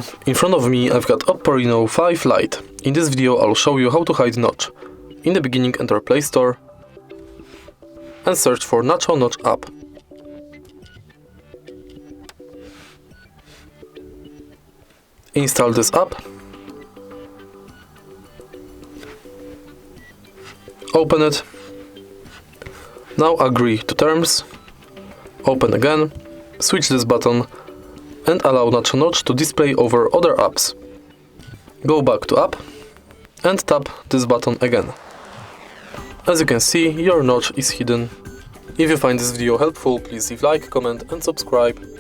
So, in front of me I've got Oppo Reno 5 Lite. In this video I'll show you how to hide Notch. In the beginning enter Play Store and search for Nacho Noch app. Install this app. Open it. Now agree to terms. Open again. Switch this button and allow Nacho Noch to display over other apps. Go back to app and tap this button again. As you can see, your Notch is hidden. If you find this video helpful, please leave like, comment and subscribe.